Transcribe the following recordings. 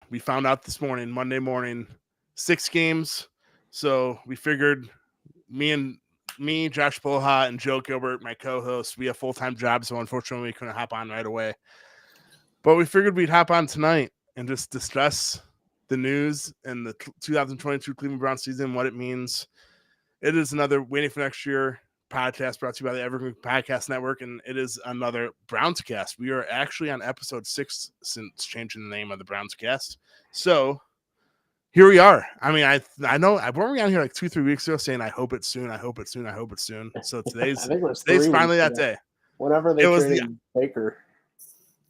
we found out this morning, Monday morning, 6 games. So we figured me, Josh Poloha, and Joe Gilbert, my co-host, we have full-time jobs, so unfortunately we couldn't hop on right away. But we figured we'd hop on tonight and just discuss the news and the 2022 Cleveland Browns season, what it means. It is another Waiting for Next Year podcast brought to you by the Evergreen Podcast Network, and it is another BrownsCast. We are actually on episode 6 since changing the name of the BrownsCast. So here we are. I mean, I know I brought me on here like 2-3 weeks ago saying I hope it's soon, I hope it's soon, I hope it's soon. So today's finally that day. Whenever they traded Baker.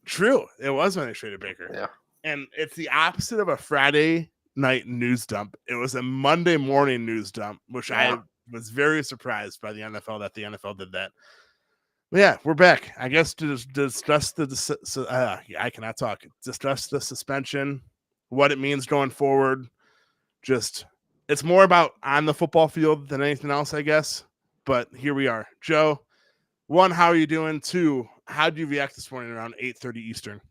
True. It was when they traded Baker. Yeah. And it's the opposite of a Friday night news dump. It was a Monday morning news dump, which I was very surprised by the NFL that the NFL did that. But yeah, we're back. I guess to discuss I cannot talk. Discuss the suspension, what it means going forward. Just it's more about on the football field than anything else, I guess. But here we are. Joe, 1, how are you doing? 2, how did you react this morning around 8:30 Eastern?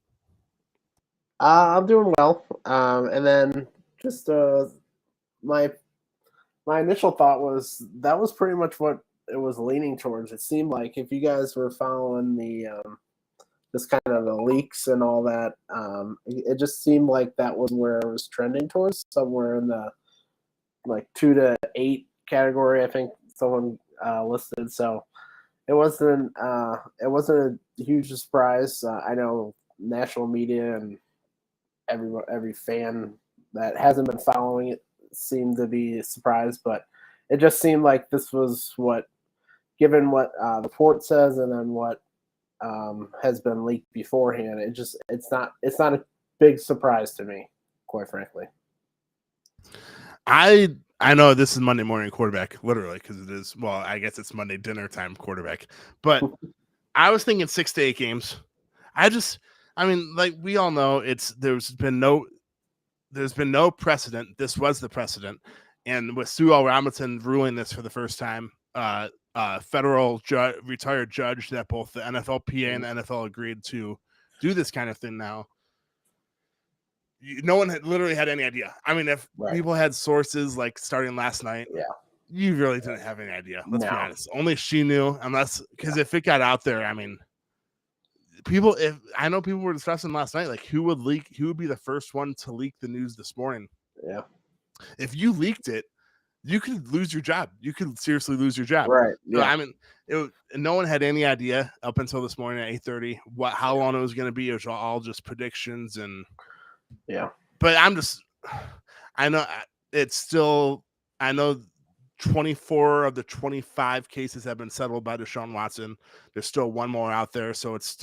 I'm doing well. And then just my initial thought was that was pretty much what it was leaning towards. It seemed like if you guys were following the just kind of the leaks and all that, it just seemed like that was where it was trending towards, somewhere in the like 2 to 8 category. I think someone listed. So it wasn't a huge surprise. I know national media and every fan that hasn't been following it seemed to be surprised, but it just seemed like this was given what the report says and then what has been leaked beforehand. It's not a big surprise to me, quite frankly. I know this is Monday morning quarterback, literally, because it is. Well, I guess it's Monday dinner time quarterback, but I was thinking 6 to 8 games. I mean, like we all know, there's been no precedent. This was the precedent, and with Sue L. Robinson ruling this for the first time, federal retired judge that both the NFLPA and the NFL agreed to do this kind of thing now. No one literally had any idea. I mean, if people had sources like starting last night, you really didn't have any idea. Let's be honest. Only she knew, because if it got out there, I mean. I know people were discussing last night, like who would be the first one to leak the news this morning. Yeah. If you leaked it, you could lose your job. You could seriously lose your job. Right. Yeah. So, I mean, no one had any idea up until this morning at 8:30 how long it was going to be. It was all just predictions and But I know 24 of the 25 cases have been settled by Deshaun Watson. There's still one more out there, so it's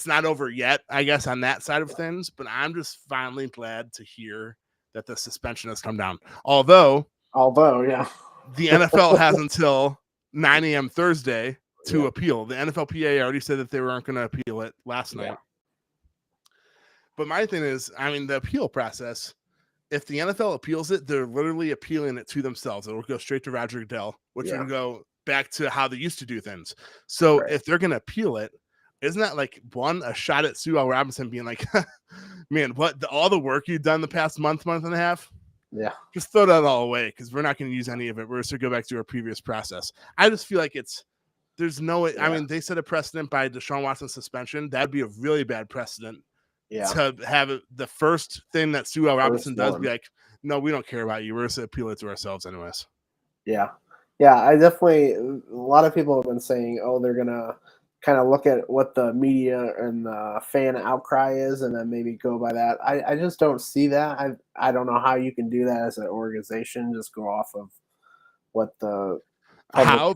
not over yet, I guess, on that side of things. But I'm just finally glad to hear that the suspension has come down. Although, the NFL has until 9 a.m. Thursday to appeal. The NFLPA already said that they weren't going to appeal it last night. But my thing is, I mean, the appeal process. If the NFL appeals it, they're literally appealing it to themselves. It will go straight to Roger Goodell, which will go back to how they used to do things. So if they're going to appeal it, isn't that like a shot at Sue L. Robinson being like, man, all the work you've done the past month and a half? Yeah. Just throw that all away because we're not going to use any of it. We're just going to go back to our previous process. I just feel like there's no way. I mean, they set a precedent by Deshaun Watson suspension. That'd be a really bad precedent. To have the first thing that Sue L. Robinson does be like, no, we don't care about you. We're going to appeal it to ourselves anyways. Yeah. I definitely, a lot of people have been saying, they're going to kind of look at what the media and the fan outcry is and then maybe go by that. I just don't see that. I don't know how you can do that as an organization, just go off of what the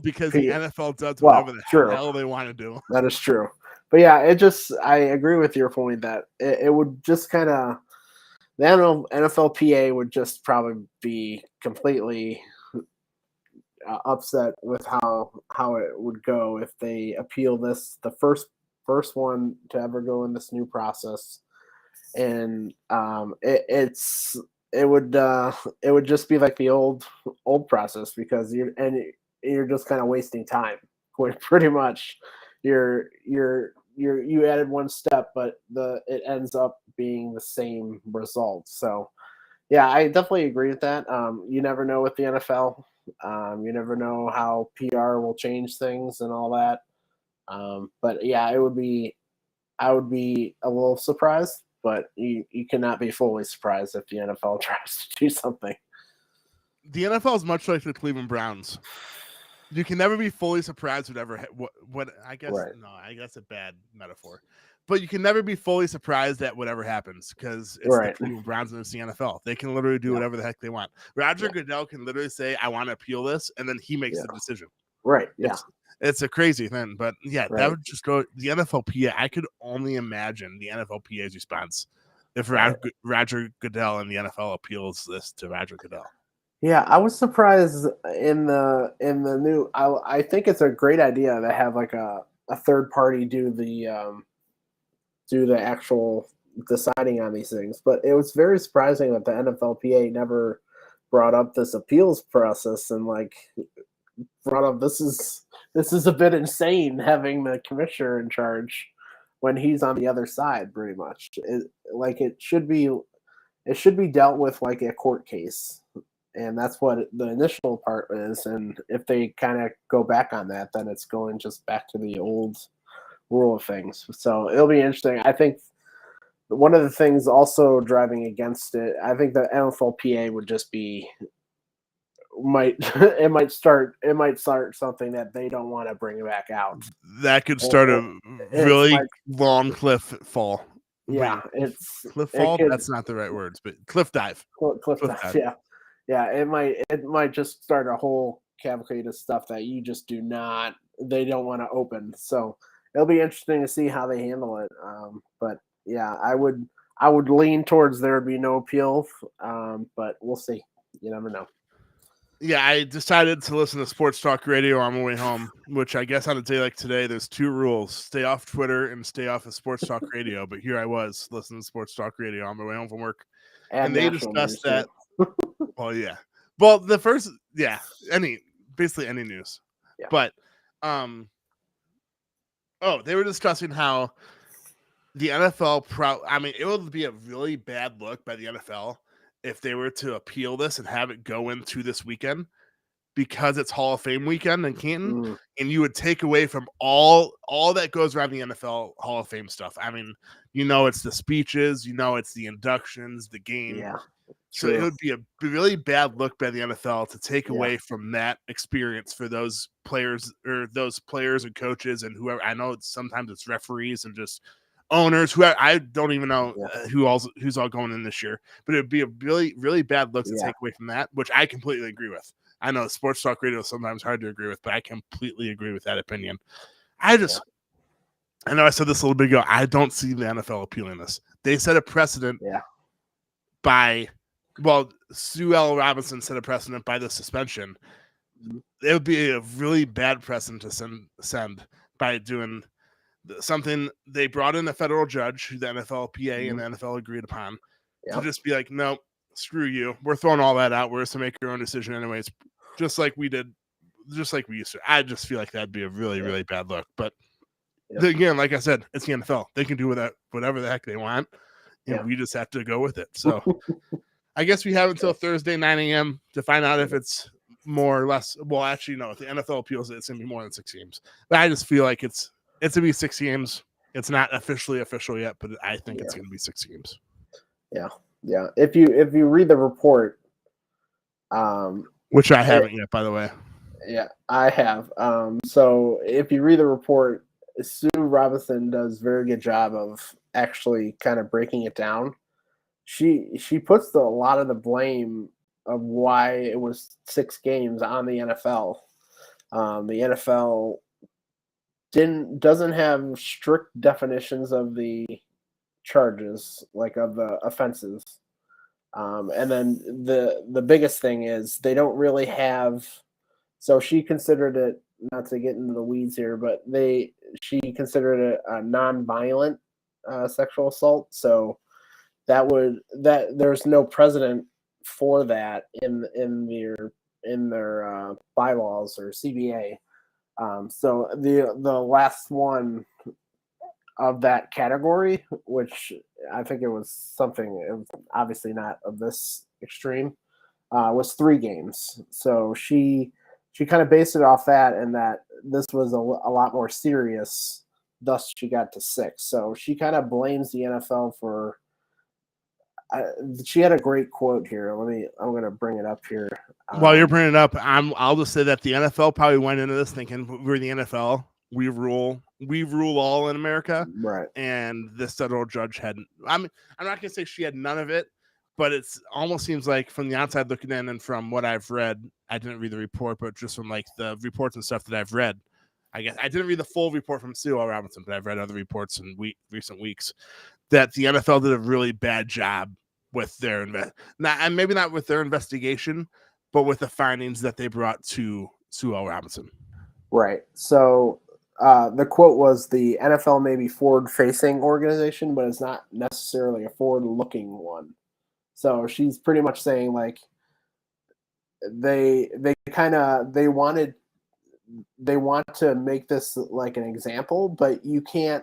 because the NFL does whatever the hell they want to do. That is true. But yeah, I agree with your point that it would just kind of, the NFLPA would just probably be completely upset with how it would go if they appeal this, the first one to ever go in this new process, and it would just be like the old process because you're just kind of wasting time, pretty much. You're you added one step, but it ends up being the same result. So yeah, I definitely agree with that. You never know with the NFL. You never know how PR will change things and all that. But yeah, I would be a little surprised, but you cannot be fully surprised if the NFL tries to do something. The NFL is much like the Cleveland Browns. You can never be fully surprised whatever what I guess Right. no, I guess a bad metaphor. But you can never be fully surprised at whatever happens because it's Right. the Cleveland Browns and it's the NFL. They can literally do whatever the heck they want. Roger Goodell can literally say, "I want to appeal this," and then he makes the decision. Right. Yeah. It's a crazy thing, but yeah, Right. that would just go the NFLPA. I could only imagine the NFLPA's response if Roger Goodell and the NFL appeals this to Roger Goodell. Yeah, I was surprised in the new. I think it's a great idea to have like a third party do the actual deciding on these things. But it was very surprising that the NFLPA never brought up this appeals process and like brought up this is a bit insane having the commissioner in charge when he's on the other side. Pretty much, it should be dealt with like a court case. And that's what the initial part is. And if they kind of go back on that, then it's going just back to the old rule of things. So it'll be interesting. I think one of the things also driving against it, I think the NFLPA would just be it might start something that they don't want to bring back out. That could start a really long cliff fall. Yeah, Wait, cliff fall. That's not the right words, but cliff dive. Cliff dive. Yeah. Yeah, it might just start a whole cavalcade of stuff that you just they don't want to open. So it'll be interesting to see how they handle it. But yeah, I would lean towards there would be no appeal. But we'll see. You never know. Yeah, I decided to listen to sports talk radio on my way home, which I guess on a day like today, there's two rules: stay off Twitter and stay off of sports talk radio. But here I was listening to sports talk radio on my way home from work, and they discussed that. Well, yeah. Well, the first, basically any news. Yeah. But, they were discussing how the NFL, it would be a really bad look by the NFL if they were to appeal this and have it go into this weekend because it's Hall of Fame weekend in Canton, and you would take away from all that goes around the NFL Hall of Fame stuff. I mean, it's the speeches, it's the inductions, the game. Yeah. So it would be a really bad look by the NFL to take away from that experience for those players and coaches and whoever. I know sometimes it's referees and just owners who I don't even know who's all going in this year, but it'd be a really, really bad look to take away from that, which I completely agree with. I know sports talk radio is sometimes hard to agree with, but I completely agree with that opinion. I know I said this a little bit ago. I don't see the NFL appealing this. They set a precedent Sue L. Robinson set a precedent by the suspension. It would be a really bad precedent to send by doing something. They brought in a federal judge who the NFLPA and the NFL agreed upon to just be like, no, screw you. We're throwing all that out. We're just to make your own decision anyways, just like we used to. I just feel like that'd be a really, really bad look. But again, like I said, it's the NFL. They can do whatever the heck they want, and we just have to go with it. So I guess we have until Thursday, 9 a.m. to find out if it's more or less. Well, actually, no. If the NFL appeals it, it's going to be more than 6 games. But I just feel like it's going to be 6 games. It's not officially official yet, but I think it's going to be 6 games. Yeah, yeah. If you read the report, which I haven't yet, by the way. Yeah, I have. So if you read the report, Sue Robinson does a very good job of actually kind of breaking it down. She puts a lot of the blame of why it was 6 games on the NFL. The NFL doesn't have strict definitions of the charges, like of the offenses. And then the biggest thing is they don't really have. So she considered it, not to get into the weeds here, but she considered it a non-violent sexual assault. So there's no precedent for that in their bylaws or CBA. So the last one of that category, which I think it was something. It was obviously not of this extreme. Was 3 games. So she kind of based it off that, and that this was a lot more serious. Thus, she got to 6. So she kind of blames the NFL for. She had a great quote here. I'm going to bring it up here. While you're bringing it up, I'll just say that the NFL probably went into this thinking we're the NFL. We rule all in America. Right. And this federal judge hadn't. I'm not gonna say she had none of it, but it's almost seems like from the outside looking in, and from what I've read, I didn't read the report, but just from like the reports and stuff that I've read, I guess I didn't read the full report from Sue L. Robinson, but I've read other reports in recent weeks that the NFL did a really bad job with their maybe not with their investigation, but with the findings that they brought to Sue L. Robinson. Right. So the quote was, the NFL may be forward-facing organization, but it's not necessarily a forward-looking one. So she's pretty much saying like they want to make this like an example, but you can't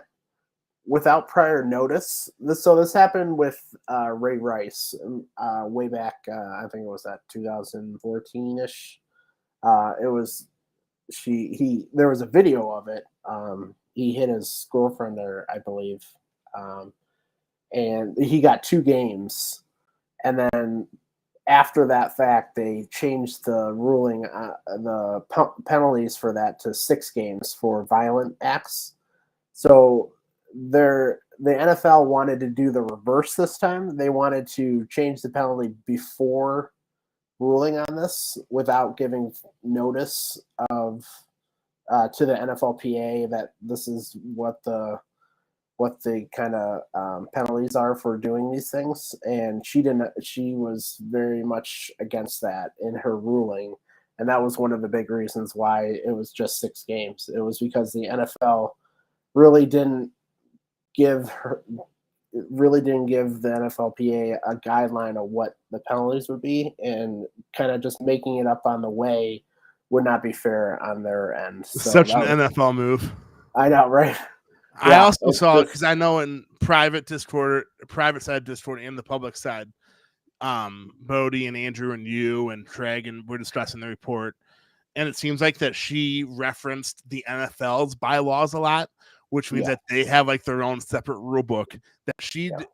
without prior notice. This happened with Ray Rice way back. I think it was that 2014-ish. It was there was a video of it. He hit his girlfriend there, I believe, and he got 2 games. And then after that fact, they changed the ruling, the penalties for that to 6 games for violent acts. So the NFL wanted to do the reverse this time. They wanted to change the penalty before ruling on this without giving notice of to the NFLPA that this is what the kind of penalties are for doing these things. And she was very much against that in her ruling. And that was one of the big reasons why it was just 6 games. It was because the NFL really didn't give the NFLPA a guideline of what the penalties would be, and kind of just making it up on the way would not be fair on their end. So Such an NFL move. I know, right? I also saw it because I know in private side Discord and the public side, Bodie and Andrew and you and Craig and we're discussing the report, and it seems like that she referenced the NFL's bylaws a lot, which means that they have like their own separate rule book that she didn't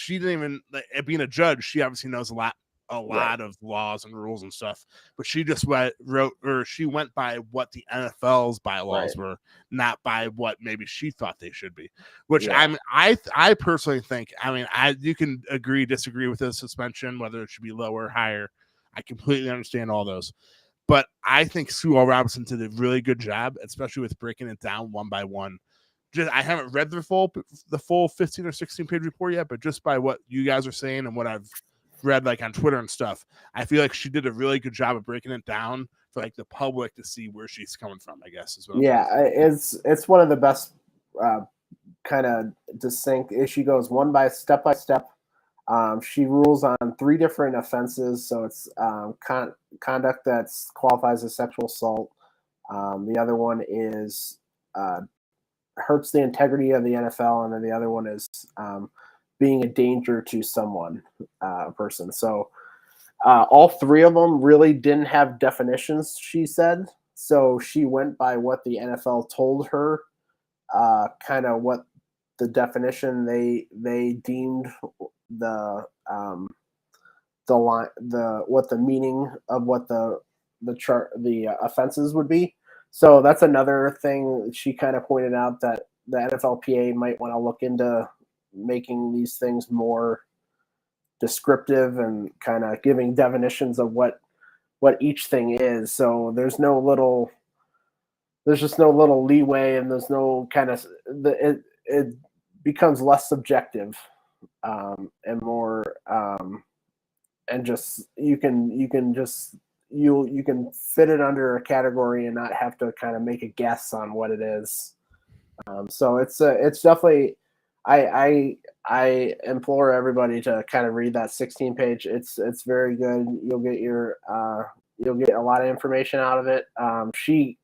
even being a judge. She obviously knows a lot of laws and rules and stuff, but she just she went by what the NFL's bylaws were, not by what maybe she thought they should be. Which I personally think, you can disagree with the suspension, whether it should be lower or higher. I completely understand all those. But I think Sue L. Robinson did a really good job, especially with breaking it down one by one. I haven't read the full 15 or 16 page report yet, but just by what you guys are saying and what I've read like on Twitter and stuff, I feel like she did a really good job of breaking it down for like the public to see where she's coming from, I guess as well. Yeah, it's one of the best kind of distinct. She goes step by step. She rules on 3 different offenses, so it's conduct that qualifies as sexual assault. The other one is hurts the integrity of the NFL, and then the other one is being a danger to someone, person. So all 3 of them really didn't have definitions, she said. So she went by what the NFL told her, kind of what the definition they deemed the meaning of what the offenses would be. So that's another thing she kind of pointed out, that the NFLPA might want to look into making these things more descriptive and kind of giving definitions of what each thing is. So there's just no little leeway, and there's no kind of it becomes less subjective and more and just you can fit it under a category and not have to kind of make a guess on what it is. So it's definitely, I implore everybody to kind of read that 16 page. It's very good. You'll get a lot of information out of it. She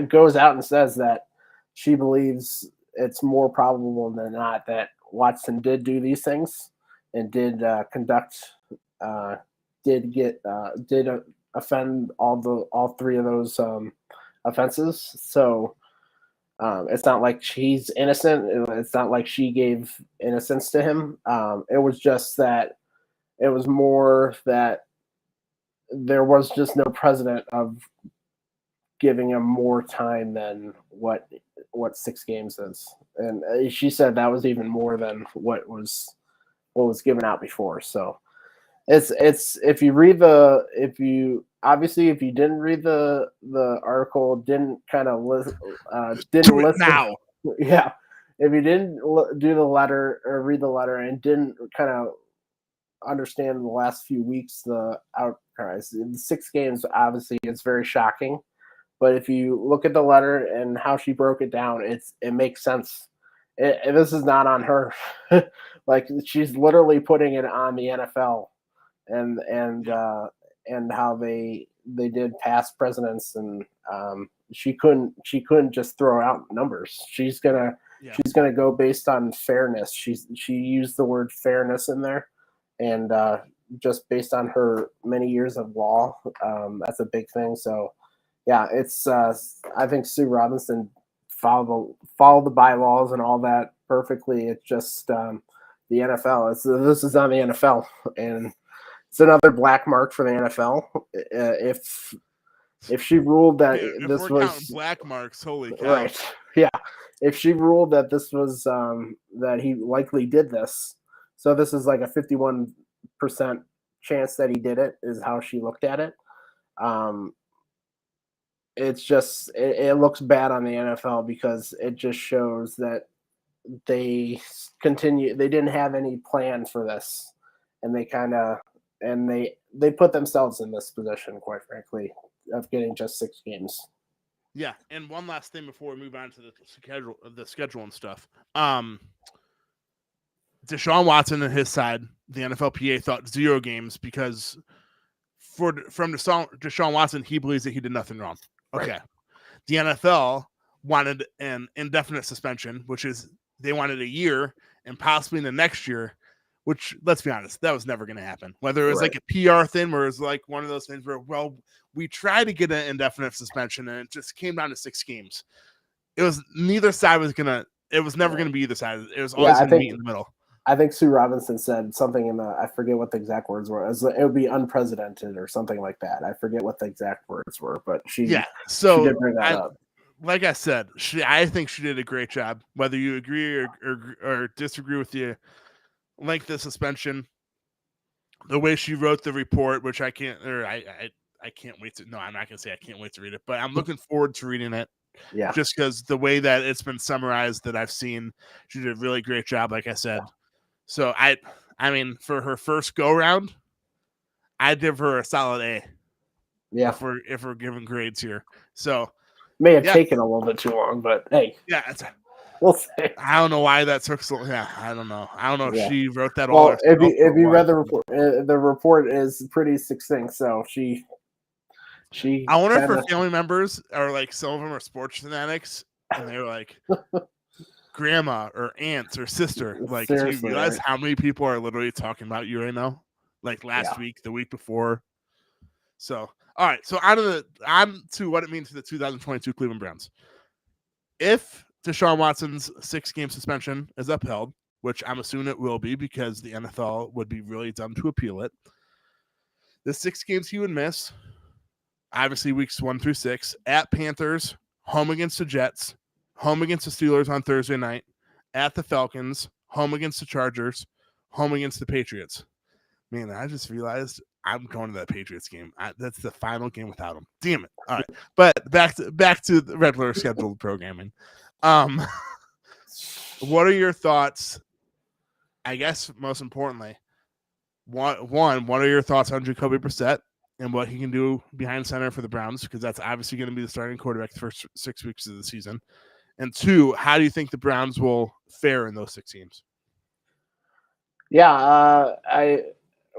goes out and says that she believes it's more probable than not that Watson did do these things and did offend all three of those offenses. So it's not like she's innocent. It's not like she gave innocence to him. It was just that it was more that there was just no precedent of giving him more time than what 6 games is, and she said that was even more than what was given out before. So it's if you didn't read the article, didn't kind of didn't Do it listen now. yeah, if you didn't do the letter or read the letter and didn't kind of understand the last few weeks the outcries, in 6 games, obviously it's very shocking. But if you look at the letter and how she broke it down, it makes sense. This is not on her. Like, she's literally putting it on the NFL and how they did past presidents, and she couldn't just throw out numbers. She's gonna go based on fairness. She used the word fairness in there, and just based on her many years of law, that's a big thing. So. Yeah, it's. I think Sue Robinson followed the bylaws and all that perfectly. It's just the NFL. This is on the NFL, and it's another black mark for the NFL. If she ruled that If this we're was counting black marks, holy cow! Right, yeah. If she ruled that this was that he likely did this, so this is like a 51% chance that he did it, is how she looked at it. It's just it looks bad on the NFL because it just shows that they didn't have any plan for this, and they put themselves in this position, quite frankly, of getting just 6 games. Yeah, and one last thing before we move on to the schedule and stuff. Deshaun Watson and his side, the NFLPA thought 0 games because from Deshaun Watson, he believes that he did nothing wrong. Okay. Right. The NFL wanted an indefinite suspension, which is they wanted a year and possibly in the next year, which, let's be honest, that was never going to happen. Whether it was like a PR thing or it was like one of those things where, well, we tried to get an indefinite suspension and it just came down to 6 games. It was neither side was going to, it was never going to be either side. It was always going to be in the middle. I think Sue Robinson said something I forget what the exact words were. It would be unprecedented or something like that. I forget what the exact words were, but she did bring that up. Like I said, I think she did a great job. Whether you agree or disagree with the length of suspension, the way she wrote the report, which I can't wait to. No, I'm not gonna say I can't wait to read it, but I'm looking forward to reading it. Yeah, just because the way that it's been summarized that I've seen, she did a really great job. Like I said. Yeah. So I mean, for her first go round, I'd give her a solid A. Yeah. If we're giving grades here. So may have taken a little bit too long, but hey. Yeah, we'll see. I don't know why that took so long. Yeah, I don't know. I don't know if she wrote that all. Well, if you read the report is pretty succinct, so she I wonder if her family members are like, some of them are sports fanatics and they're like grandma or aunts or sister. Like, seriously, do you realize how many people are literally talking about you right now? Like last week, the week before. So, all right. So on to what it means to the 2022 Cleveland Browns. If Deshaun Watson's 6-game suspension is upheld, which I'm assuming it will be because the NFL would be really dumb to appeal it, the 6 games he would miss, obviously weeks 1 through 6, at Panthers, home against the Jets, home against the Steelers on Thursday night, at the Falcons, home against the Chargers, home against the Patriots. Man, I just realized I'm going to that Patriots game. That's the final game without him. Damn it. All right. But back to the regular scheduled programming. What are your thoughts? I guess most importantly, what are your thoughts on Jacoby Brissett and what he can do behind center for the Browns? Because that's obviously going to be the starting quarterback the first 6 weeks of the season. And 2, how do you think the Browns will fare in those 6 games? Yeah,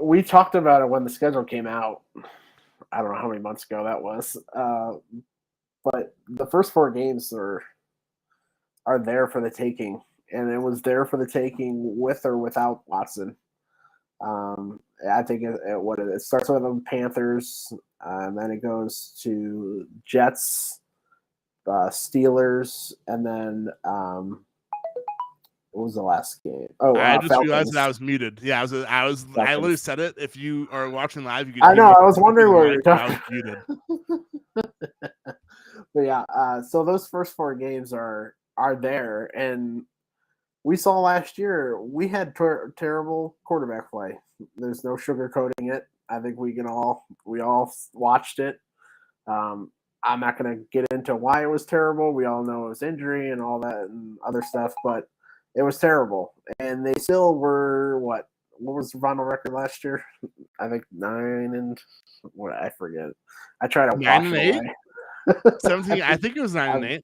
we talked about it when the schedule came out. I don't know how many months ago that was. But the first 4 games are are there for the taking, and it was there for the taking with or without Watson. I think it starts with the Panthers, and then it goes to Jets, Steelers, and then what was the last game? Oh, I just Falcons. realized that I was muted. Yeah, I literally said it. If you are watching live, you could. I know. I was wondering what you're talking. I was muted. But yeah, so those first 4 games are there, and we saw last year we had terrible quarterback play. There's no sugarcoating it. I think we all watched it. I'm not going to get into why it was terrible. We all know it was injury and all that and other stuff, but it was terrible. And they still were what was the final record last year? I think 9 what I forget. I try to 9-8. 17. I think it was 9-8.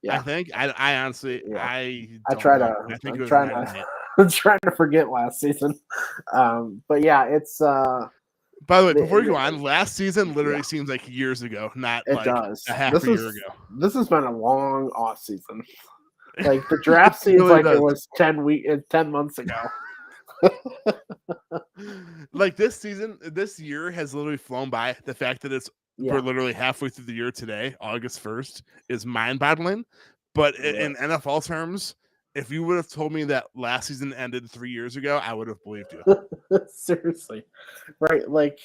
Yeah. I think I honestly I try know. to. I think it was I'm 9-8. I'm trying to forget last season. But yeah, it's. By the way, before you go on, last season literally seems like years ago, not it like does. a half a year ago. This has been a long off season. Like the draft seems really like does. It was 10 months ago. Like this year has literally flown by. The fact that we're literally halfway through the year today, August 1st, is mind-boggling. But in NFL terms, if you would have told me that last season ended 3 years ago, I would have believed you. Seriously. Right, like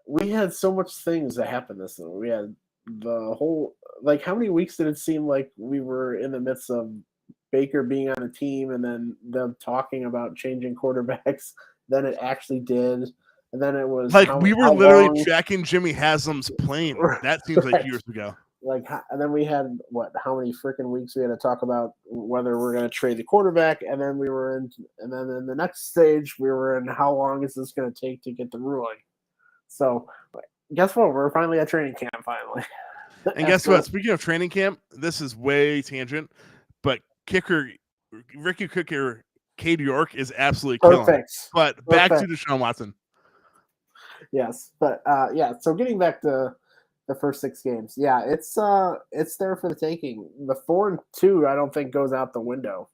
we had so much things that happened this year. We had the whole how many weeks did it seem like we were in the midst of Baker being on the team and then them talking about changing quarterbacks? Then it actually did. And then it was we were literally tracking Jimmy Haslam's plane. That seems like years ago. And then we had how many freaking weeks we had to talk about whether we're going to trade the quarterback, and then and then in the next stage we were in how long is this going to take to get the ruling. So guess what? We're finally at training camp finally. And guess what? Speaking of training camp, this is way tangent, but Ricky kicker Cade York is absolutely killing. But back to Deshaun Watson. Yes, but so getting back to the first 6 games, it's there for the taking. The 4-2, I don't think goes out the window.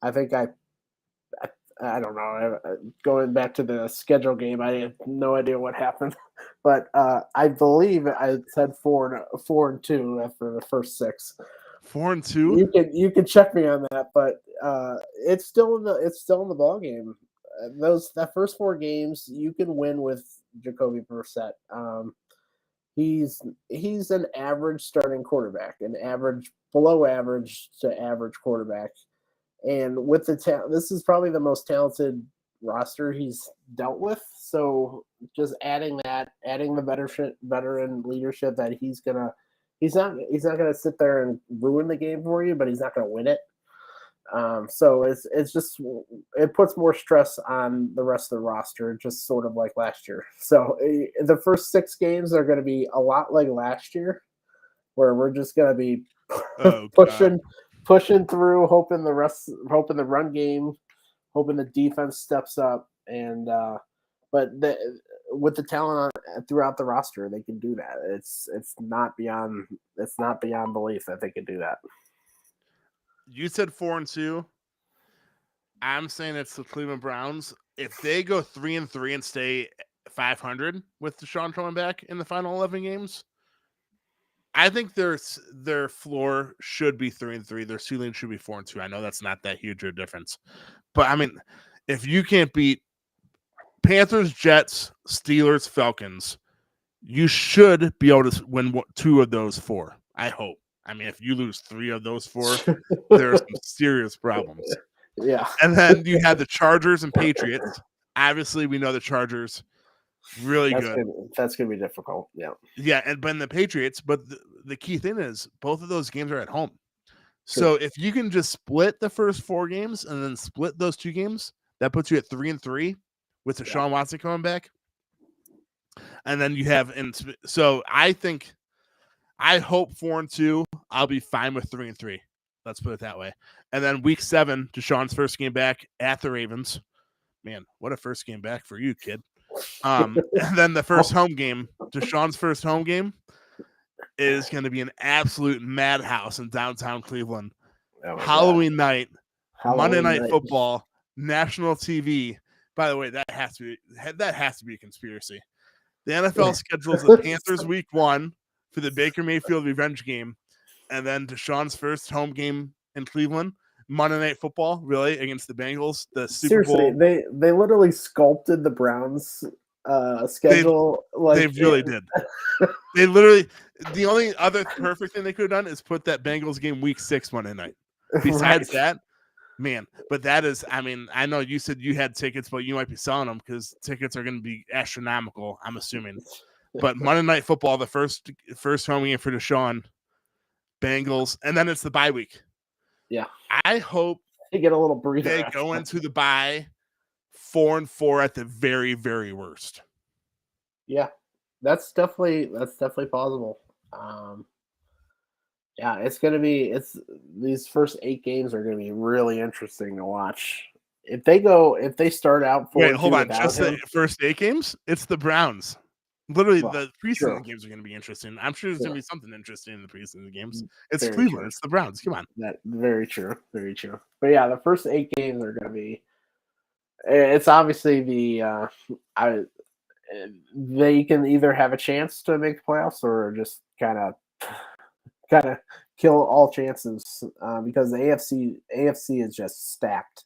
I think I don't know. Going back to the schedule game, I have no idea what happened, but I believe I said 4-2 after the first 6. 4-2. You can check me on that, but it's still in the ball game. That first 4 games you can win with Jacoby Brissett. He's an average starting quarterback, an average below average to average quarterback, and with the this is probably the most talented roster he's dealt with. So just adding the veteran leadership that he's not gonna sit there and ruin the game for you, but he's not gonna win it. So it's just it puts more stress on the rest of the roster, just sort of like last year. So the first 6 games are going to be a lot like last year, where we're just going to be pushing through, hoping the run game, hoping the defense steps up, and but with the talent throughout the roster, they can do that. It's not beyond belief that they can do that. You said 4-2. I'm saying it's the Cleveland Browns. If they go 3-3 and stay 500 with Deshaun coming back in the final 11 games, I think their floor should be 3-3. Their ceiling should be 4-2. I know that's not that huge of a difference, but I mean, if you can't beat Panthers, Jets, Steelers, Falcons, you should be able to win 2 of those 4. I hope. I mean, if you lose 3 of those 4, there are some serious problems. Yeah. And then you have the Chargers and Patriots. Obviously, we know the Chargers really good. That's going to be difficult. Yeah. Yeah, but the Patriots. But the key thing is both of those games are at home. True. So if you can just split the first 4 games and then split those 2 games, that puts you at 3-3 with Deshaun Watson coming back. And then you have so I hope 4-2. I'll be fine with 3-3. Let's put it that way. And then week 7, Deshaun's first game back at the Ravens. Man, what a first game back for you, kid. And then the first home game, Deshaun's first home game, is going to be an absolute madhouse in downtown Cleveland. Halloween night, Monday Night night. Football, national TV. By the way, that has to be a conspiracy. The NFL schedules the Panthers week 1 for the Baker Mayfield revenge game, and then Deshaun's first home game in Cleveland, Monday Night Football, really, against the Bengals. The Super Bowl. They literally sculpted the Browns schedule. They really did. They literally, the only other perfect thing they could have done is put that Bengals game week 6 Monday night. Besides that, man, but that is, I mean, I know you said you had tickets, but you might be selling them because tickets are going to be astronomical, I'm assuming. But Monday Night Football, the first home game for Deshaun, Bengals, and then it's the bye week. Yeah. I hope they get a little breather. They go into the bye 4-4 at the very, very worst. Yeah, that's definitely possible. Yeah, these first 8 games are going to be really interesting to watch. If they start out. Hold on, just the first 8 games? It's the Browns. Literally, the preseason games are going to be interesting. I'm sure there's going to be something interesting in the preseason games. It's very Cleveland. True. It's the Browns. Come on. That very true. Very true. But yeah, the first 8 games are going to be. It's obviously they can either have a chance to make the playoffs or just kind of kill all chances because the AFC is just stacked.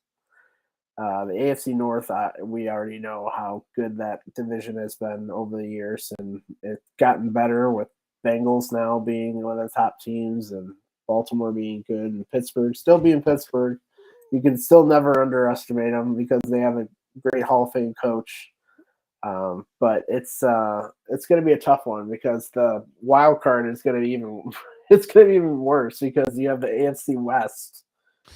The AFC North, we already know how good that division has been over the years, and it's gotten better with Bengals now being one of the top teams and Baltimore being good and Pittsburgh still being Pittsburgh. You can still never underestimate them because they have a great Hall of Fame coach. But it's going to be a tough one because the wild card is going to be even worse because you have the AFC West.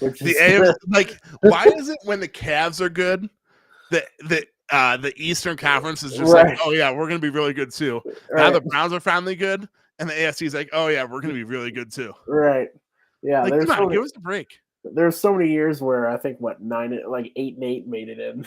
Why is it when the Cavs are good, the Eastern Conference is just like, oh yeah, we're gonna be really good too. Now the Browns are finally good, and the AFC is like, oh yeah, we're gonna be really good too. Right. Yeah. Come on, give us a break. There's so many years where I think 8-8 made it in.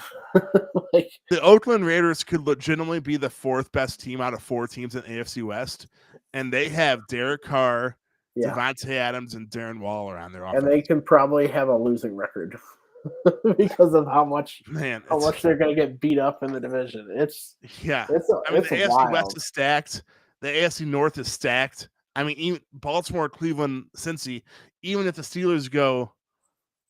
The Oakland Raiders could legitimately be the 4th best team out of 4 teams in AFC West, and they have Derek Carr, Devontae Adams, and Darren Waller on their offense. And they can probably have a losing record because of how much they're going to get beat up in the division. The AFC West is stacked. The AFC North is stacked. I mean, even Baltimore, Cleveland, Cincy, even if the Steelers go,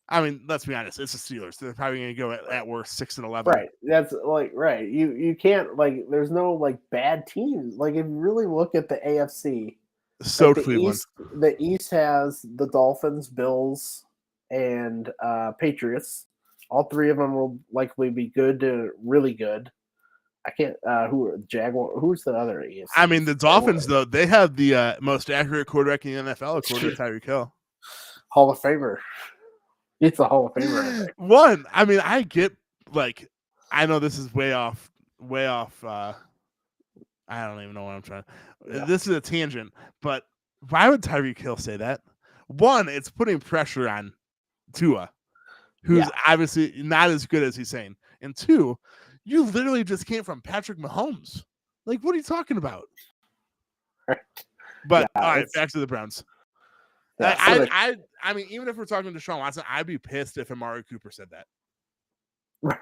I mean, let's be honest, it's the Steelers. They're probably going to go at worst 6-11. Right. That's right. You can't there's no bad teams. If you really look at the AFC, Cleveland. The East has the Dolphins, Bills, and Patriots. All 3 of them will likely be good to really good. I can't. Jaguar? Who's the other East? I mean, the Dolphins though, they have the most accurate quarterback in the NFL, according to Tyreek Hill. Hall of Famer. It's a Hall of Famer. One. I mean, I get I know this is way off. I don't even know what I'm trying. Yeah. This is a tangent, but why would Tyreek Hill say that? One, it's putting pressure on Tua, who's obviously not as good as he's saying. And 2, you literally just came from Patrick Mahomes. What are you talking about? Right. But all right, back to the Browns. Yeah, I mean, even if we're talking to Deshaun Watson, I'd be pissed if Amari Cooper said that. Right.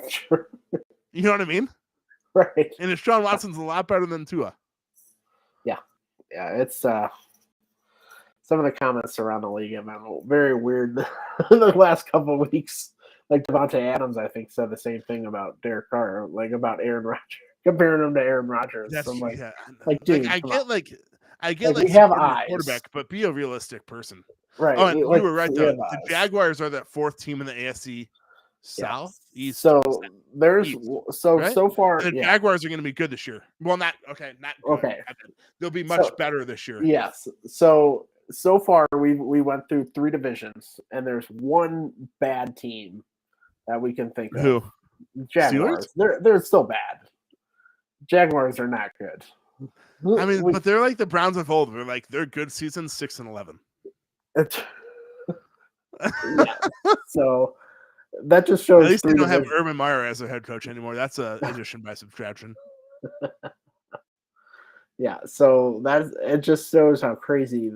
Sure. You know what I mean? Right. And Deshaun Watson's a lot better than Tua. Yeah. Yeah, it's some of the comments around the league have been very weird the last couple of weeks. Devontae Adams, I think, said the same thing about Derek Carr, about Aaron Rodgers, comparing him to Aaron Rodgers. That's, dude, I get we have eyes, quarterback, but be a realistic person. Right. Oh, and you were right though. The Jaguars are that 4th team in the AFC South, East. So there's East, so far. And the Jaguars are going to be good this year. Well, not good. Okay. They'll be much better this year. Yes. So far we went through 3 divisions, and there's one bad team that we can think of. Who? Jaguars. Steelers? They're still bad. Jaguars are not good. I mean, but they're like the Browns of old. They're good season 6-11. Yeah. So that just shows. At least they don't have Urban Meyer as a head coach anymore. That's a addition by subtraction. Yeah. So it just shows how crazy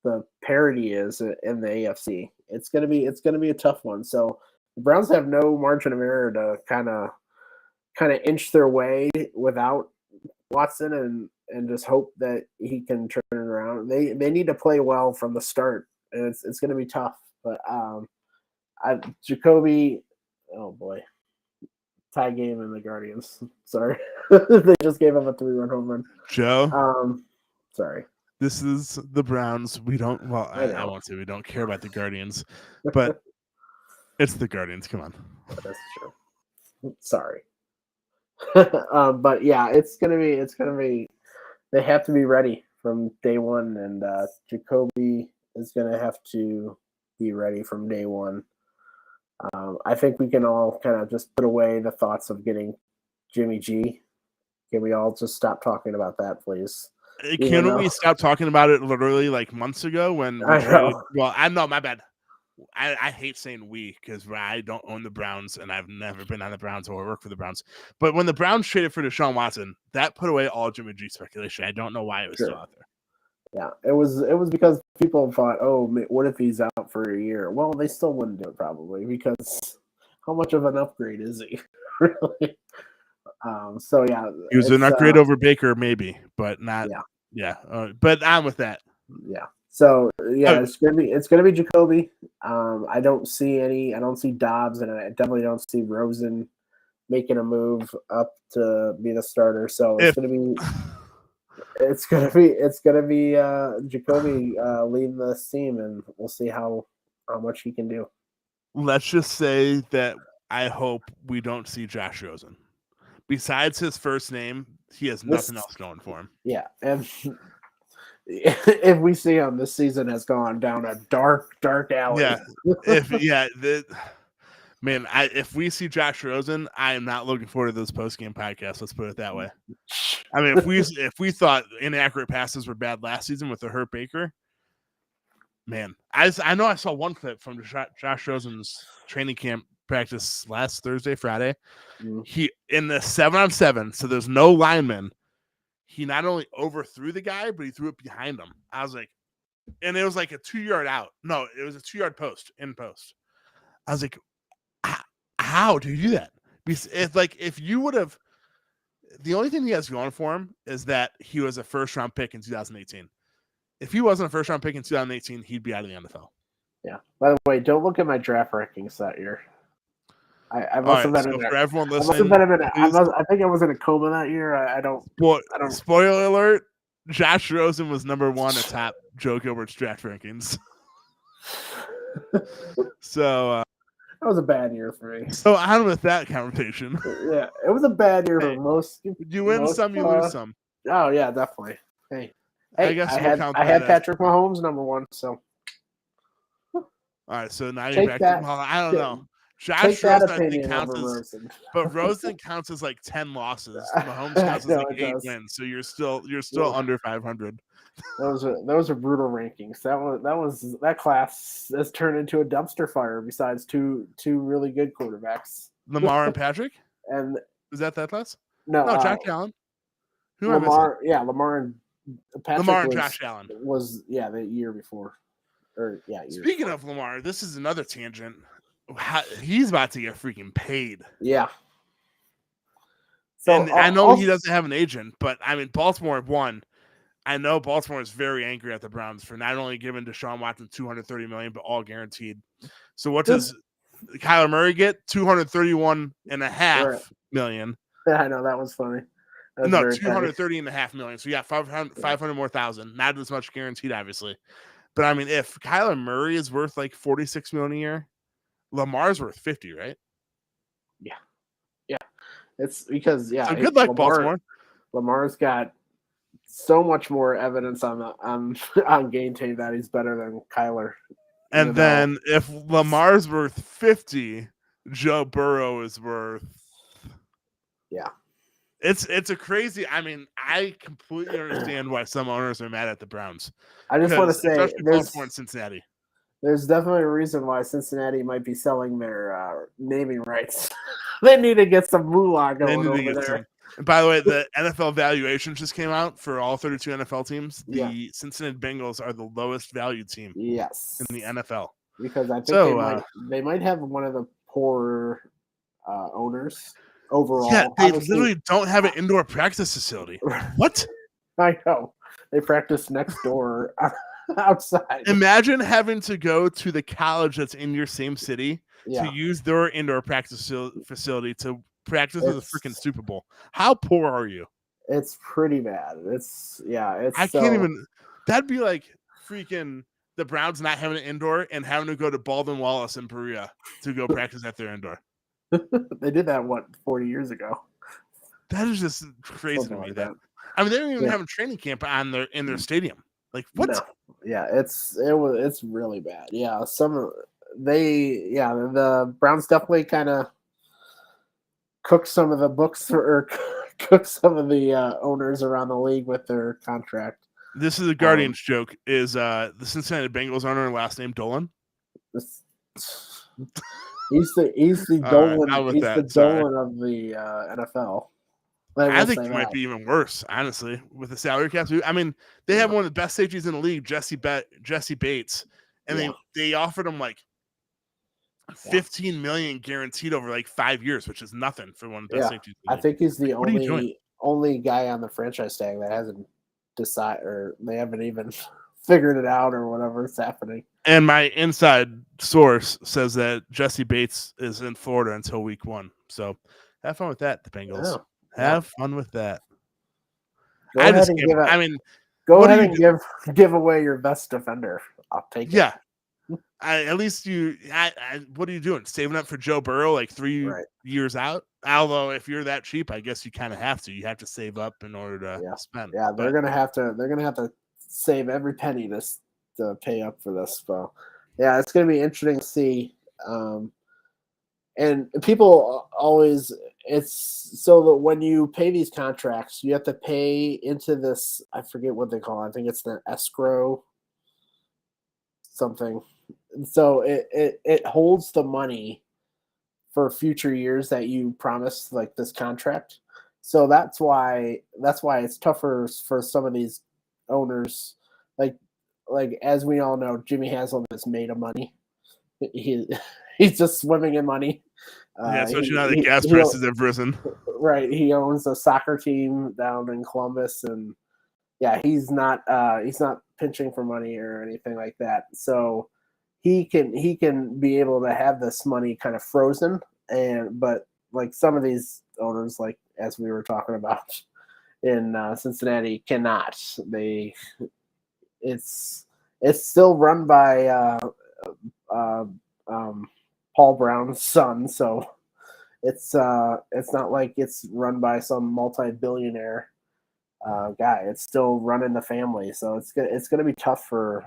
the parity is in the AFC. It's gonna be a tough one. So the Browns have no margin of error to kind of inch their way without Watson and just hope that he can turn it around. They need to play well from the start, and it's going to be tough. But Jacoby, oh boy, tie game in the Guardians. Sorry, they just gave up a 3-run home run. Joe, sorry. This is the Browns. We don't. Well, I won't say we don't care about the Guardians, but it's the Guardians. Come on. That's true. Sorry. But yeah, it's gonna be. They have to be ready from day one, and Jacoby is gonna have to be ready from day one. I think we can all kind of just put away the thoughts of getting Jimmy G. Can we all just stop talking about that, please? Can we stop talking about it literally like months ago when we traded? Well, I know, my bad. I hate saying we because I don't own the Browns and I've never been on the Browns or work for the Browns. But when the Browns traded for Deshaun Watson, that put away all Jimmy G speculation. I don't know why it was still out there. Yeah, it was because people thought, oh, what if he's out for a year? Well, they still wouldn't do it probably because how much of an upgrade is he really? So yeah, he was an upgrade over Baker, maybe, but not. Yeah. But I'm with that. Yeah. So yeah, it's gonna be Jacoby. I don't see Dobbs, and I definitely don't see Rosen making a move up to be the starter. So it's gonna be Jacoby leading this team, and we'll see how much he can do. Let's just say that I hope we don't see Josh Rosen. Besides his first name, he has nothing else going for him. Yeah, and if we see him, this season has gone down a dark alley. Yeah, if we see Josh Rosen, I am not looking forward to those post-game podcasts. Let's put it that way. I mean, if we thought inaccurate passes were bad last season with the hurt Baker, man, I know I saw one clip from Josh Rosen's training camp practice last Thursday, Friday. He in the 7-on-7, so there's no lineman. He not only overthrew the guy, but he threw it behind him. I was like, and it was like a 2-yard out. No, it was a 2-yard post in post. I was like, how do you do that? It's like if you would have, the only thing he has going for him is that he was a first-round pick in 2018. If he wasn't a first-round pick in 2018, he'd be out of the NFL. Yeah. By the way, don't look at my draft rankings that year. I must have been in there. For everyone listening, I think I was in a coma that year. I don't. Spoiler alert: Josh Rosen was number 1 atop Joe Gilbert's draft rankings. So that was a bad year for me. So on with that conversation. Yeah, it was a bad year for most. You win some, you lose some. Oh yeah, definitely. Hey, I guess I had Patrick Mahomes number 1. So. All right, so now you're back to I don't know. Josh Rosen, I think, counts as, but Rosen counts as like 10 losses. Mahomes counts as like 8 wins. So you're still under 500. Those are brutal rankings. That class has turned into a dumpster fire. Besides two really good quarterbacks, Lamar and Patrick. And is that class? No, Josh Allen. Lamar and Patrick. Lamar and Josh Allen was the year before. Speaking of Lamar, this is another tangent. He's about to get freaking paid. Yeah. So, and I know he doesn't have an agent, but I mean, Baltimore won. I know Baltimore is very angry at the Browns for not only giving Deshaun Watson $230 million, but all guaranteed. So what does Kyler Murray get? $231.5 million. I know, that was funny. No, $230.5 million. So you got 500 more thousand. Not as much guaranteed, obviously. But I mean, if Kyler Murray is worth like $46 million a year, Lamar's worth 50, right? Yeah. It's because So good luck, Baltimore. Lamar's got so much more evidence on game tape that he's better than Kyler. And then if Lamar's worth 50, Joe Burrow is worth. Yeah. It's a crazy. I mean, I completely understand why some owners are mad at the Browns. I just want to say, Baltimore and Cincinnati. There's definitely a reason why Cincinnati might be selling their naming rights. They need to get some moolah going over there. And by the way, the NFL valuations just came out for all 32 NFL teams. The Cincinnati Bengals are the lowest valued team in the NFL. Because I think they might have one of the poorer owners overall. Yeah, they literally don't have an indoor practice facility. What? I know. They practice next door outside. Imagine having to go to the college that's in your same city to use their indoor practice facility to practice at the freaking Super Bowl. How poor are you? It's pretty bad. I can't even. That'd be like freaking the Browns not having an indoor and having to go to Baldwin Wallace in Perea to go practice at their indoor. They did that 40 years ago. That is just crazy to me. That I mean, they don't even have a training camp in their stadium. Like what? No. Yeah, it's really bad. Yeah, the Browns definitely kind of cooked some of the books or cooked some of the owners around the league with their contract. This is a Guardians joke. Is the Cincinnati Bengals owner last name Dolan? He's the Dolan. He's the Dolan of the NFL. I think it might be even worse, honestly, with the salary cap. I mean, they have one of the best safeties in the league, Jesse Bates, and they offered him like $15 million guaranteed over like 5 years, which is nothing for one of the best safeties. I think he's the only guy on the franchise tag that hasn't decided, or they haven't even figured it out, or whatever is happening. And my inside source says that Jesse Bates is in Florida until week 1. So have fun with that, the Bengals. Have fun with that. Go ahead and give away your best defender. I'll take it. Yeah. At least what are you doing? Saving up for Joe Burrow like 3 years out? Although if you're that cheap, I guess you kind of have to. You have to save up in order to spend. Yeah, they're gonna have to save every penny to pay up for this. So yeah, it's gonna be interesting to see. And people always, it's so that when you pay these contracts, you have to pay into this, I forget what they call it. I think it's the escrow something. So it holds the money for future years that you promised, like this contract. So that's why it's tougher for some of these owners. Like as we all know, Jimmy Haslam is made of money. He's just swimming in money. Especially now the gas prices have risen. Right. He owns a soccer team down in Columbus, and he's not pinching for money or anything like that. So he can be able to have this money kind of frozen, but like some of these owners, like as we were talking about in Cincinnati, cannot. It's still run by Paul Brown's son, so it's not like it's run by some multi-billionaire guy. It's still running the family, so it's gonna be tough for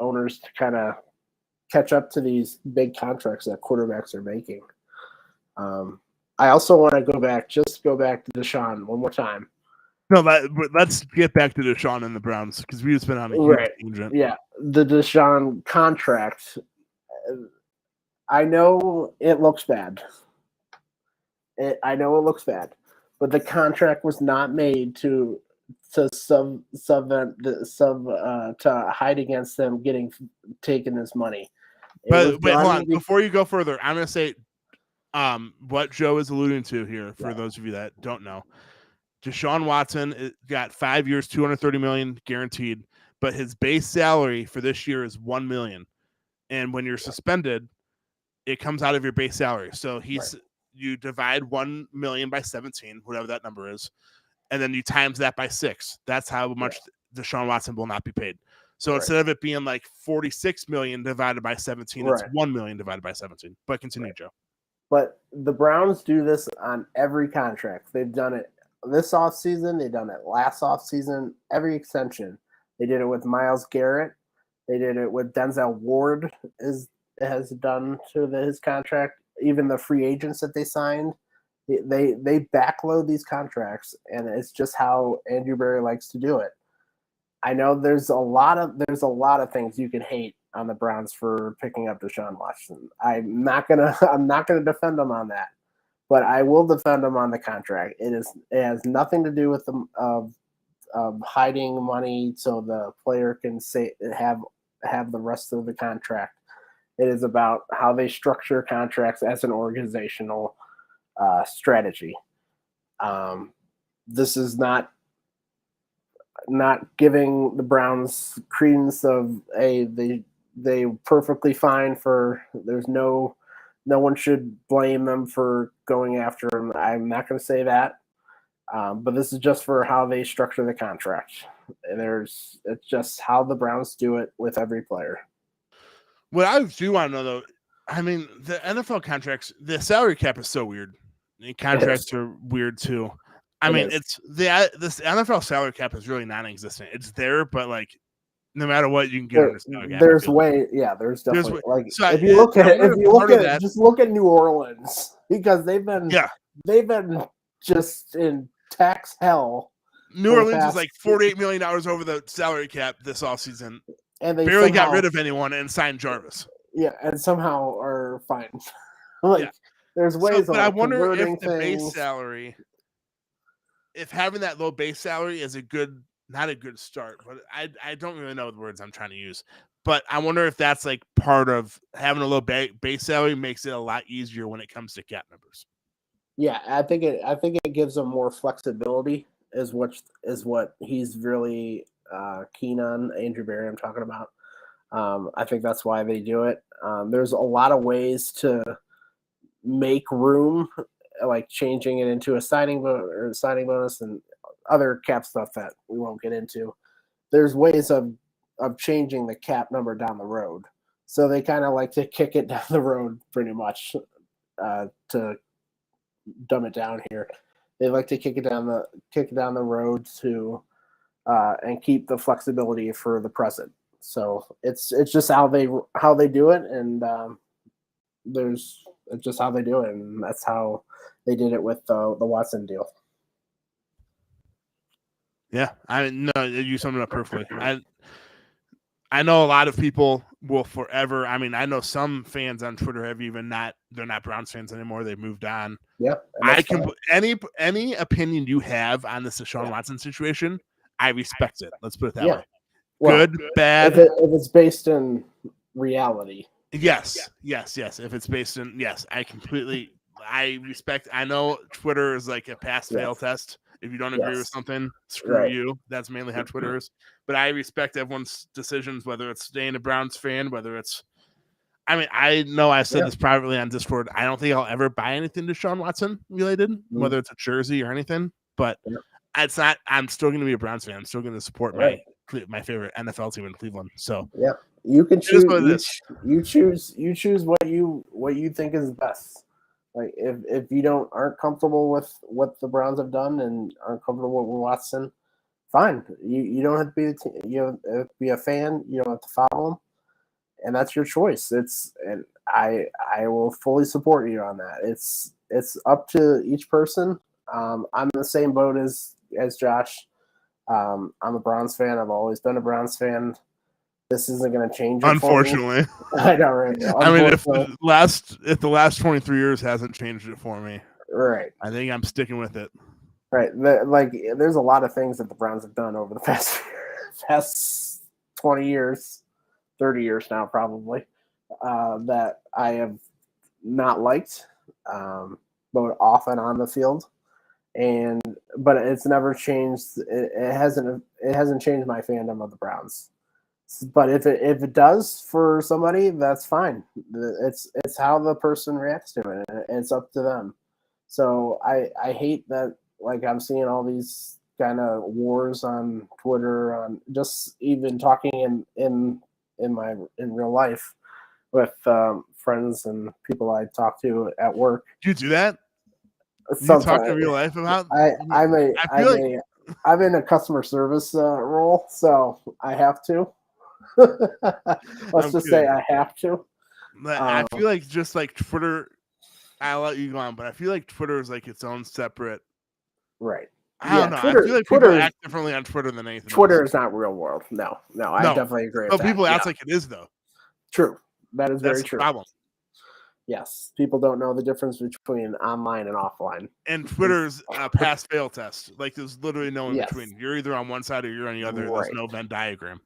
owners to kind of catch up to these big contracts that quarterbacks are making. I also want to go back to Deshaun one more time. No, let's get back to Deshaun and the Browns because we've just been on a huge tangent. Yeah, the Deshaun contract. I know it looks bad. But the contract was not made to hide against them taking this money. But hold on, before you go further, I'm gonna say what Joe is alluding to here for those of you that don't know. Deshaun Watson got 5 years, $230 million guaranteed, but his base salary for this year is $1 million. And when you're suspended, it comes out of your base salary. So you divide 1 million by 17, whatever that number is, and then you times that by 6. That's how much Deshaun Watson will not be paid. So instead of it being like 46 million divided by 17, it's 1 million divided by 17. But continue, Joe. But the Browns do this on every contract. They've done it this offseason. They've done it last offseason. Every extension. They did it with Myles Garrett. They did it with Denzel Ward has done to his contract. Even the free agents that they signed, they backload these contracts, and it's just how Andrew Berry likes to do it. I know there's a lot of things you can hate on the Browns for picking up Deshaun Watson. I'm not gonna defend them on that, but I will defend him on the contract. It has nothing to do with them hiding money so the player can have the rest of the contract. It is about how they structure contracts as an organizational strategy. This is not giving the Browns credence of they perfectly fine for there's no one should blame them for going after him. I'm not going to say that, but this is just for how they structure the contract. It's just how the Browns do it with every player. What I do want to know, though, I mean, the NFL contracts, the salary cap is so weird. The contracts are weird too. I mean, it's this NFL salary cap is really non-existent. It's there, but like, no matter what, you can get under salary cap. There's definitely like so if you look at just look at New Orleans because they've been just in tax hell. New Orleans is like $48 million over the salary cap this offseason. And they barely got rid of anyone and signed Jarvis. Yeah, and somehow are fine. There's ways but of I wonder if things. Base salary, if having that low base salary is not a good start, but I don't really know the words I'm trying to use. But I wonder if that's like part of having a low base salary makes it a lot easier when it comes to cap numbers. Yeah, I think it gives them more flexibility is what he's really keen on. Andrew Berry, I'm talking about. I think that's why they do it. There's a lot of ways to make room, like changing it into a signing bonus and other cap stuff that we won't get into. There's ways of changing the cap number down the road. So they kind of like to kick it down the road pretty much to dumb it down here. They like to kick it down the road to and keep the flexibility for the present. So it's just how they do it, and it's just how they do it, and that's how they did it with the Watson deal. Yeah, you summed it up perfectly. I know a lot of people will forever. I mean, I know some fans on Twitter they're not Browns fans anymore. They've moved on. Yeah, I can any opinion you have on this Deshaun Watson situation, I respect it. Let's put it that way. Well, good, bad. If it's based in reality. Yes. If it's based in I respect. I know Twitter is like a pass-fail test. If you don't agree with something, screw you. That's mainly how Twitter is. But I respect everyone's decisions, whether it's staying a Browns fan, whether it's. I mean, I know I said this privately on Discord. I don't think I'll ever buy anything Deshaun Watson related, whether it's a jersey or anything. But it's not. I'm still going to be a Browns fan. I'm still going to support my favorite NFL team in Cleveland. So you can choose. You choose what you think is best. Like if you aren't comfortable with what the Browns have done and aren't comfortable with Watson, fine. You don't have to be a fan. You don't have to follow him, and that's your choice. And I will fully support you on that. It's up to each person. I'm in the same boat as Josh. I'm a Browns fan. I've always been a Browns fan. This isn't going to change. Unfortunately, I know, right? I mean, if the last 23 years hasn't changed it for me, right? I think I'm sticking with it. Right. There's a lot of things that the Browns have done over the past 20 years, 30 years now, probably, that I have not liked, both off and on the field. But it's never changed. It hasn't changed my fandom of the Browns. But if it does for somebody, that's fine. It's how the person reacts to it. It's up to them. So I hate that. Like I'm seeing all these kind of wars on Twitter, on just even talking in real life with friends and people I talk to at work. Do you do that? You talk in real life about? I'm in a customer service role, so I have to. Let's just say I have to. I feel like just like Twitter, I'll let you go on, but I feel like Twitter is like its own separate. Right. I don't know. I feel like people act differently on Twitter than anything. Twitter else. is not real world. No, I definitely agree with that. People act like it is, though. True. That is very true. Problem. Yes, people don't know the difference between online and offline. And Twitter's pass-fail test. Like, there's literally no in Yes. between. You're either on one side or you're on the other. There's no Venn diagram.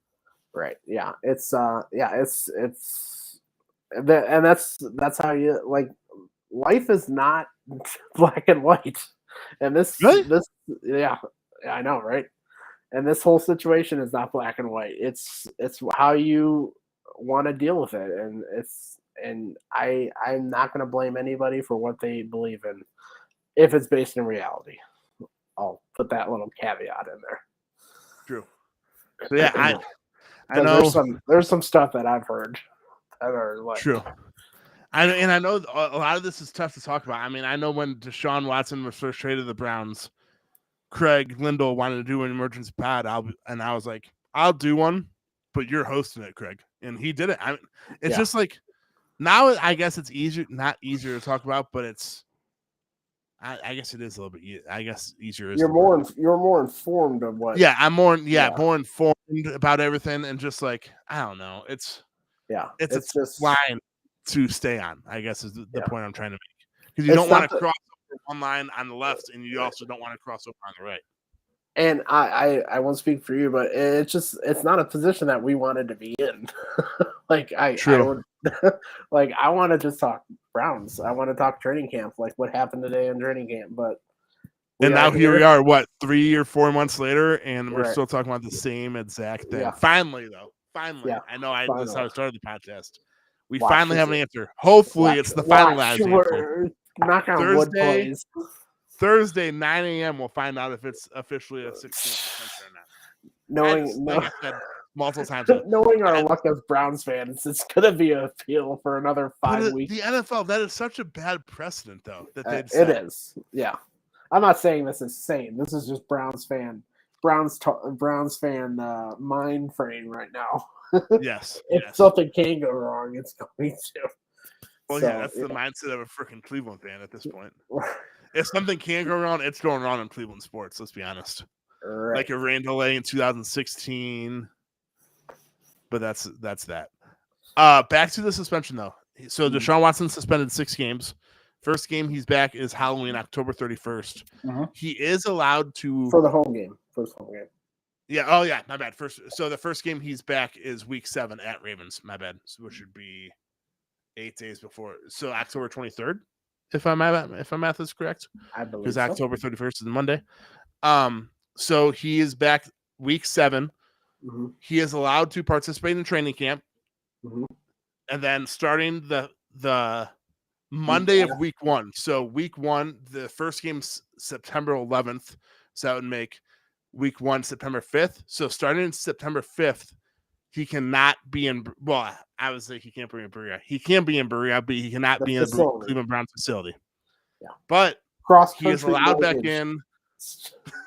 Right. Yeah. It's and that's how you like. Life is not black and white, and this yeah, I know, right? And this whole situation is not black and white. It's how you want to deal with it, and I'm not going to blame anybody for what they believe in if it's based in reality. I'll put that little caveat in there. True. So yeah, I know there's some stuff that I've heard that are like true. I know a lot of this is tough to talk about. I mean, I know when Deshaun Watson was first traded to the Browns, Craig Lindell wanted to do an emergency pod, and I was like, I'll do one, but you're hosting it, Craig. And he did it. It's just like, now I guess it's not easier to talk about, but it's, I guess it is a little bit, I guess easier. You're more informed of what. Yeah, I'm more informed about everything, and just like, I don't know. It's just line to stay on, I guess is the point I'm trying to make. Because you don't want to cross over one line on the left, and you also don't want to cross over on the right. And I won't speak for you, but it's not a position that we wanted to be in. I want to just talk Browns. I want to talk training camp, like what happened today in training camp. But now here we are, 3 or 4 months later, and we're still talking about the same exact thing. Yeah. Finally, though. Finally. I know this is how I started the podcast. We finally have an answer. Hopefully, it's the finalized answer. Knock on wood, please. Thursday, 9 a.m. We'll find out if it's officially a 16th or not. Like I said multiple times. Knowing our luck as Browns fans, it's going to be an appeal for another 5 weeks. The NFL, that is such a bad precedent, though. That it is. Yeah, I'm not saying this is sane. This is just Browns fan mind frame right now. Yes. If something can go wrong, it's going to. Well, that's the mindset of a freaking Cleveland fan at this point. If something can go wrong, it's going wrong in Cleveland sports. Let's be honest. Right. Like a rain delay in 2016, but that's that. Back to the suspension though. So Deshaun Watson suspended 6 games. First game he's back is Halloween, October 31st. He is allowed to for the home game. First home game. Yeah. Oh yeah. My bad. So the first game he's back is Week 7 at Ravens. My bad. So which should be 8 days before. So October 23rd. If my math is correct, I believe because October 31st is Monday. So he is back Week 7. He is allowed to participate in training camp, and then starting the Monday of Week 1. So Week 1, the first game's September 11th. So that would make Week 1 September 5th. So starting September 5th, he cannot be in. Well, I would say he can't be in Berea. He can be in Berea, but he cannot be in the Cleveland Browns facility. Yeah, but he is allowed back in.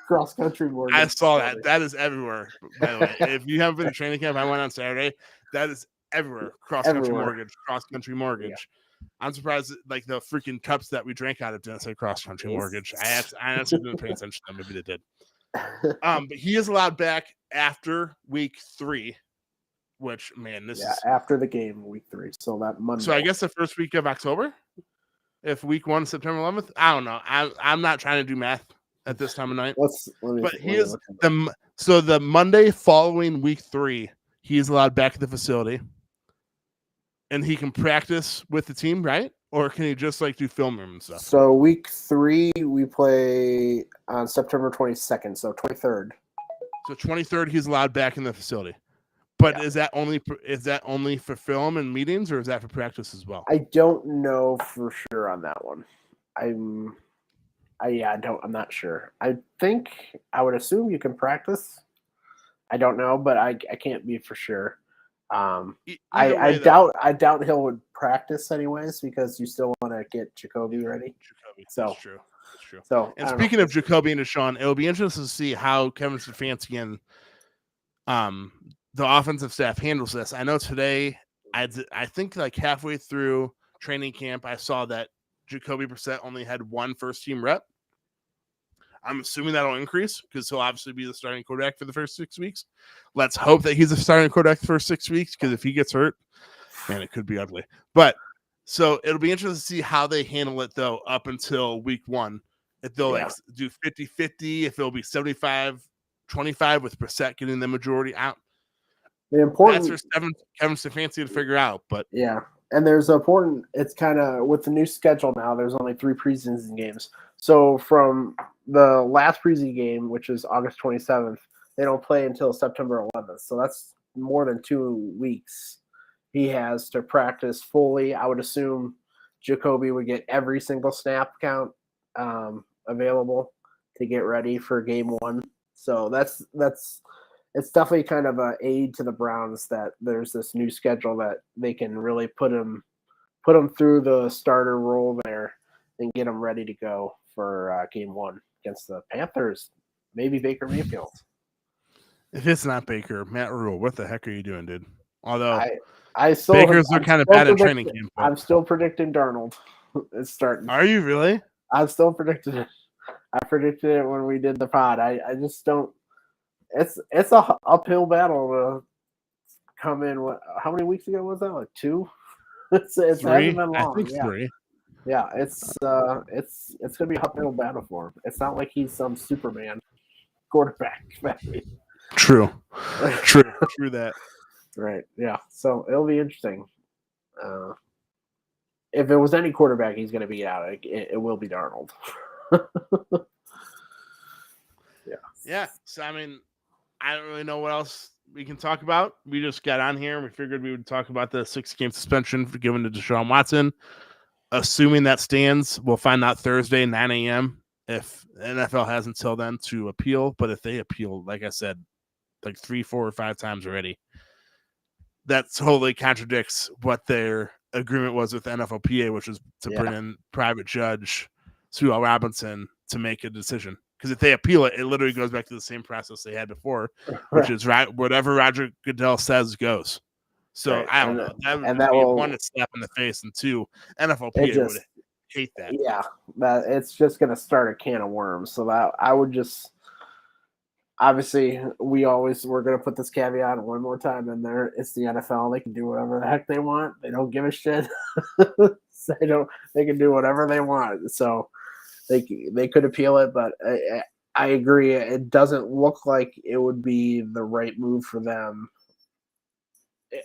Cross country mortgage. I saw that. That is everywhere. By the way, if you haven't been to training camp, I went on Saturday. That is everywhere. Cross country mortgage. Cross country mortgage. Yeah. I'm surprised, like the freaking cups that we drank out of didn't say cross country mortgage. I honestly didn't pay attention to them. Maybe they did. But he is allowed back after Week 3. Which, man, this is after the game, Week 3. So that Monday. So I guess the first week of October, if Week 1, September 11th. I don't know. I'm not trying to do math at this time of night. So the Monday following Week 3, he is allowed back at the facility, and he can practice with the team, right? Or can he just like do film room and stuff? So Week 3, we play on September 22nd. So 23rd. So 23rd, he's allowed back in the facility. But is that only for film and meetings, or is that for practice as well? I don't know for sure on that one. I'm not sure. I would assume you can practice. I don't know, but I can't be for sure. I doubt Hill would practice anyways because you still want to get Jacoby ready. So that's true. So and speaking of Jacoby and Deshaun, it'll be interesting to see how Kevin Stefanski and the offensive staff handles this. I know today, I think like halfway through training camp, I saw that Jacoby Brissett only had 1 first-team rep. I'm assuming that'll increase because he'll obviously be the starting quarterback for the first 6 weeks. Let's hope that he's a starting quarterback the first 6 weeks because if he gets hurt, man, it could be ugly. But So it'll be interesting to see how they handle it, though, up until week 1. If they'll like do 50-50, if it'll be 75-25 with Brissett getting the majority out. That's for Kevin Stefanski to figure out. But yeah, and there's important. It's kind of with the new schedule now. There's only 3 preseason games. So from the last preseason game, which is August 27th, they don't play until September 11th. So that's more than 2 weeks he has to practice fully. I would assume Jacoby would get every single snap count available to get ready for game 1. So that's it's definitely kind of an aid to the Browns that there's this new schedule that they can really put them through the starter role there and get them ready to go for game 1 against the Panthers. Maybe Baker Mayfield. If it's not Baker, Matt Rule, what the heck are you doing, dude? Although Baker's are kind of bad at training camp. But... I'm still predicting Darnold. It's starting. Are you really? I'm still predicting it. I predicted it when we did the pod. I just don't. It's a uphill battle to come in. How many weeks ago was that? Like 2? It hasn't been long. I think 3. Yeah, it's gonna be an uphill battle for him. It's not like he's some Superman quarterback. True that. Right. Yeah. So it'll be interesting. If it was any quarterback, he's going to be out. It will be Darnold. Yeah. So I mean, I don't really know what else we can talk about. We just got on here and we figured we would talk about the 6-game suspension for given to Deshaun Watson. Assuming that stands, we'll find out Thursday, 9 a.m. if the NFL has until then to appeal. But if they appeal, like I said, like 3, 4, or 5 times already, that totally contradicts what their agreement was with the NFLPA, which was to bring in private judge Sue Robinson to make a decision. Because if they appeal it, it literally goes back to the same process they had before, which is whatever Roger Goodell says goes. So I don't know. That would be 1, a slap in the face, and 2, NFLPA would hate that. Yeah, it's just going to start a can of worms. So that I would just obviously we're going to put this caveat one more time in there. It's the NFL; they can do whatever the heck they want. They don't give a shit. They can do whatever they want. So they could appeal it, but I agree. It doesn't look like it would be the right move for them.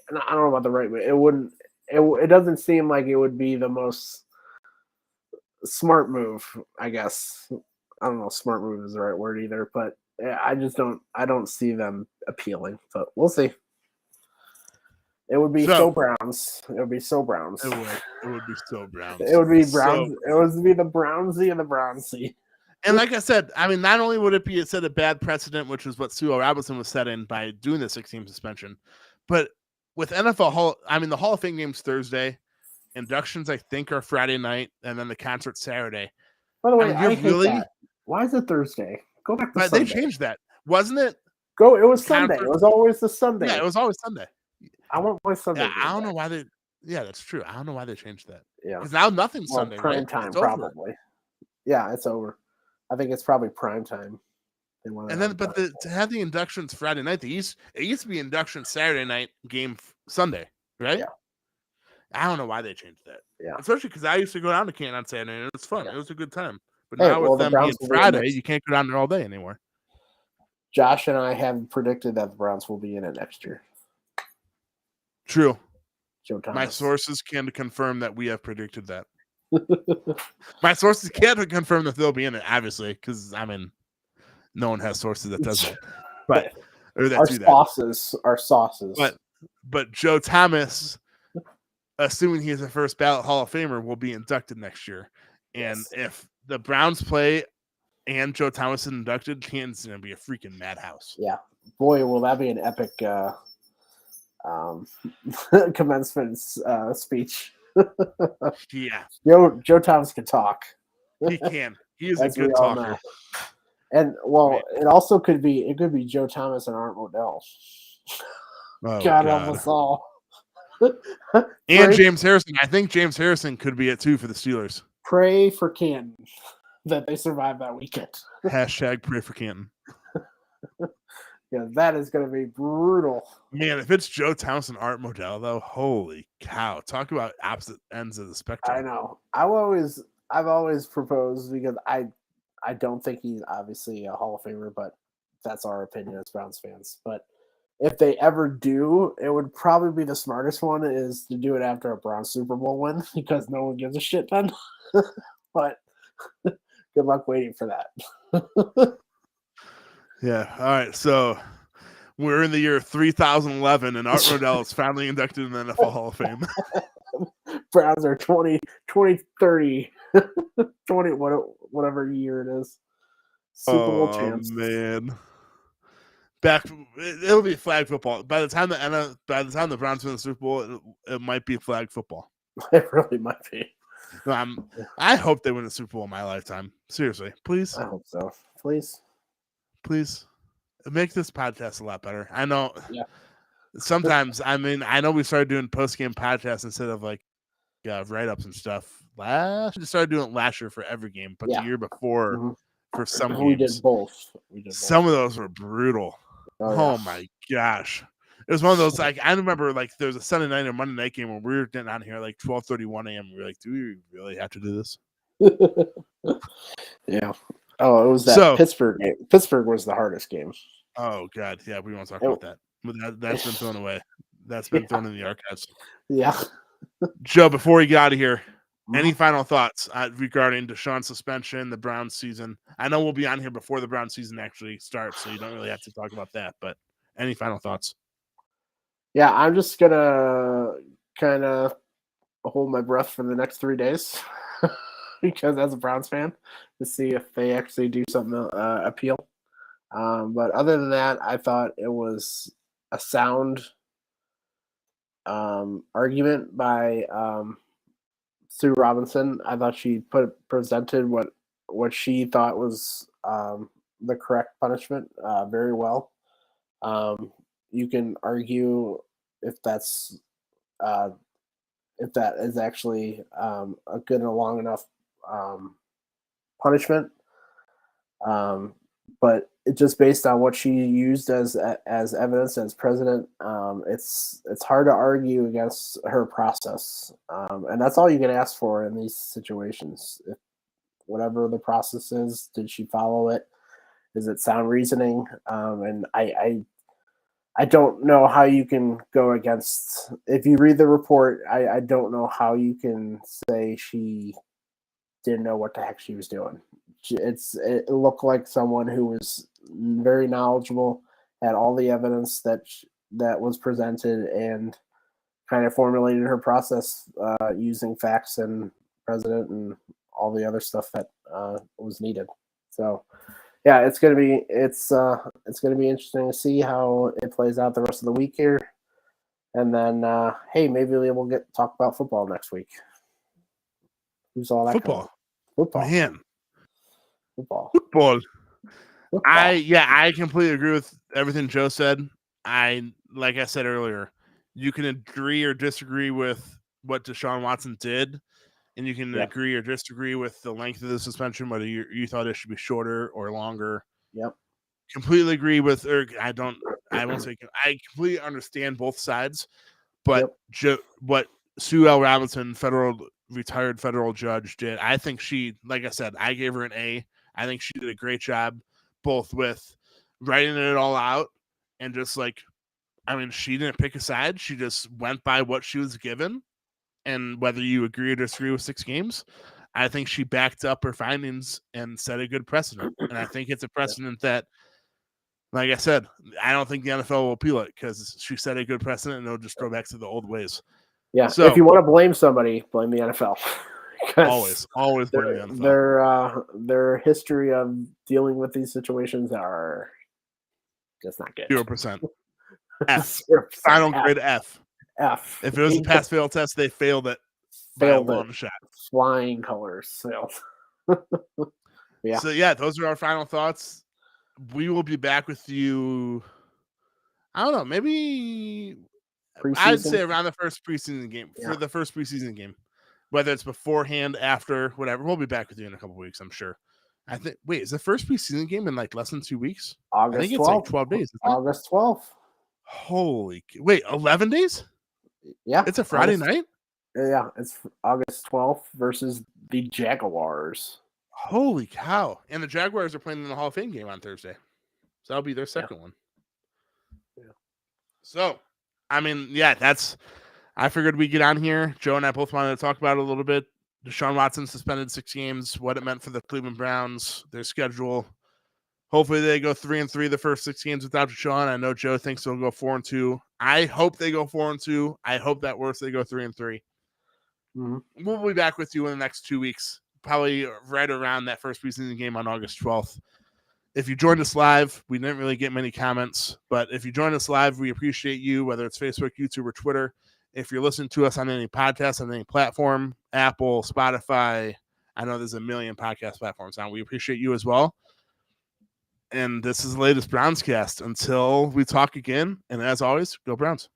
And I don't know about the right move. It wouldn't. It doesn't seem like it would be the most smart move. I guess I don't know. Smart move is the right word either, but I just don't. I don't see them appealing. But we'll see. It would be so Browns. It would be so Browns. It would be so Browns. It would be Browns. It would be the Brownsy and the Brownsy. And like I said, I mean, not only would it set a bad precedent, which is what Sue Robinson was setting by doing the 6-game suspension, but with NFL the Hall of Fame game's Thursday, inductions I think are Friday night, and then the concert Saturday. By the way, I hate that. Why is it Thursday? Go back to Sunday. They changed that, wasn't it? It was Sunday. It was always the Sunday. Yeah, it was always Sunday. I want my Sunday. Yeah, I don't know why they. Yeah, that's true. I don't know why they changed that. Yeah, because now nothing's Sunday. Prime time, probably. Yeah, it's over. I think it's probably prime time. And then, to have the inductions Friday night, it used to be induction Saturday night, game Sunday, right? Yeah. I don't know why they changed that. Yeah, especially because I used to go down to Canton on Saturday, and it was fun. Yeah. It was a good time. But now with them being Friday, you can't go down there all day anymore. Josh and I have predicted that the Browns will be in it next year. True. Joe Thomas. My sources can confirm that we have predicted that. My sources can't confirm that they'll be in it, obviously, because no one has sources that does that. But our sauces. But Joe Thomas, assuming he's a first ballot Hall of Famer, will be inducted next year. And if the Browns play and Joe Thomas is inducted, Canton's going to be a freaking madhouse. Yeah. Boy, will that be an epic commencement speech. Yeah. Joe Thomas can talk. He can. He is a good talker. And it also could be Joe Thomas and Art Modell. Oh, God help us all. And James Harrison. I think James Harrison could be it too for the Steelers. Pray for Canton that they survive that weekend. Hashtag pray for Canton. Yeah, that is going to be brutal. Man, if it's Joe Townsend, Art Modell, though, holy cow! Talk about opposite ends of the spectrum. I know. I've always proposed, because I don't think he's obviously a Hall of Famer, but that's our opinion as Browns fans. But if they ever do, it would probably be the smartest one is to do it after a Browns Super Bowl win, because no one gives a shit then. But good luck waiting for that. Yeah. All right. So we're in the year 3011, and Art Modell is finally inducted in the NFL Hall of Fame. Browns are 2030, 20, whatever year it is. Super Bowl champs. Man. It'll be flag football. By the time the Browns win the Super Bowl, it might be flag football. It really might be. I hope they win the Super Bowl in my lifetime. Seriously, please. I hope so. Please make this podcast a lot better. I know. Yeah. Sometimes, I know we started doing post-game podcasts instead of like write-ups and stuff. We started doing it last year for every game, but the year before for some games. We did both. Some of those were brutal. Oh my gosh. It was one of those, like, I remember, like, there was a Sunday night or Monday night game when we were getting on here like 12:31 a.m. We were like, do we really have to do this? Yeah. Oh, it was that Pittsburgh game. Pittsburgh was the hardest game. Oh, God. Yeah, we won't talk about that. That's been thrown away. That's been thrown in the archives. Yeah. Joe, before we get out of here, any final thoughts regarding Deshaun's suspension, the Browns season? I know we'll be on here before the Browns season actually starts, so you don't really have to talk about that, but any final thoughts? Yeah, I'm just going to kind of hold my breath for the next 3 days because as a Browns fan, to see if they actually do something appeal. But other than that, I thought it was a sound argument by Sue Robinson. I thought she presented what she thought was the correct punishment very well. You can argue if that is actually a good and long enough punishment. But it just based on what she used as evidence as president, it's hard to argue against her process, and that's all you can ask for in these situations. If whatever the process is, did she follow it? Is it sound reasoning? And I don't know how you can go against. If you read the report, I don't know how you can say she didn't know what the heck she was doing. It looked like someone who was very knowledgeable, had all the evidence that was presented, and kind of formulated her process using facts and precedent and all the other stuff that was needed. So, yeah, it's gonna be interesting to see how it plays out the rest of the week here, and then hey, maybe we'll talk about football next week. Who's all that? Football, man. Football. I completely agree with everything Joe said. Like I said earlier, you can agree or disagree with what Deshaun Watson did, and you can agree or disagree with the length of the suspension, whether you thought it should be shorter or longer. Yep. Completely agree with, or I won't say I completely understand both sides, but what Sue L. Robinson, retired federal judge, did, I think she, like I said, I gave her an A. I think she did a great job, both with writing it all out and just she didn't pick a side. She just went by what she was given. And whether you agree or disagree with 6 games, I think she backed up her findings and set a good precedent. And I think it's a precedent that, like I said, I don't think the NFL will appeal it because she set a good precedent and it'll just go back to the old ways. Yeah. So if you want to blame somebody, blame the NFL. Always blame the NFL. Their history of dealing with these situations are just not good. 0%. F. Final grade F. F. If it was a pass-fail test, they failed it. Failed by a long shot. Flying colors. Failed. Yeah. So those are our final thoughts. We will be back with you. I don't know, maybe pre-season? I'd say around the first preseason game for the first preseason game, whether it's beforehand, after, whatever. We'll be back with you in a couple of weeks, I'm sure. I think. Wait, is the first preseason game in like less than 2 weeks? I think August it's 12th. like 12 days. August 12th. Holy, wait, 11 days? Yeah. It's a Friday night? Yeah, it's August 12th versus the Jaguars. Holy cow. And the Jaguars are playing in the Hall of Fame game on Thursday. So that'll be their second one. Yeah. So, I mean, yeah, I figured we'd get on here. Joe and I both wanted to talk about it a little bit. Deshaun Watson suspended 6 games, what it meant for the Cleveland Browns, their schedule. Hopefully they go 3-3 the first 6 games without Deshaun. I know Joe thinks they'll go 4-2. I hope they go 4-2. I hope that worse they go 3-3. Mm-hmm. We'll be back with you in the next 2 weeks, probably right around that first preseason game on August 12th. If you joined us live, we didn't really get many comments, but if you join us live, we appreciate you, whether it's Facebook, YouTube, or Twitter. If you're listening to us on any podcast, on any platform, Apple, Spotify, I know there's a million podcast platforms now. We appreciate you as well. And this is the latest BrownsCast. Until we talk again, and as always, go Browns.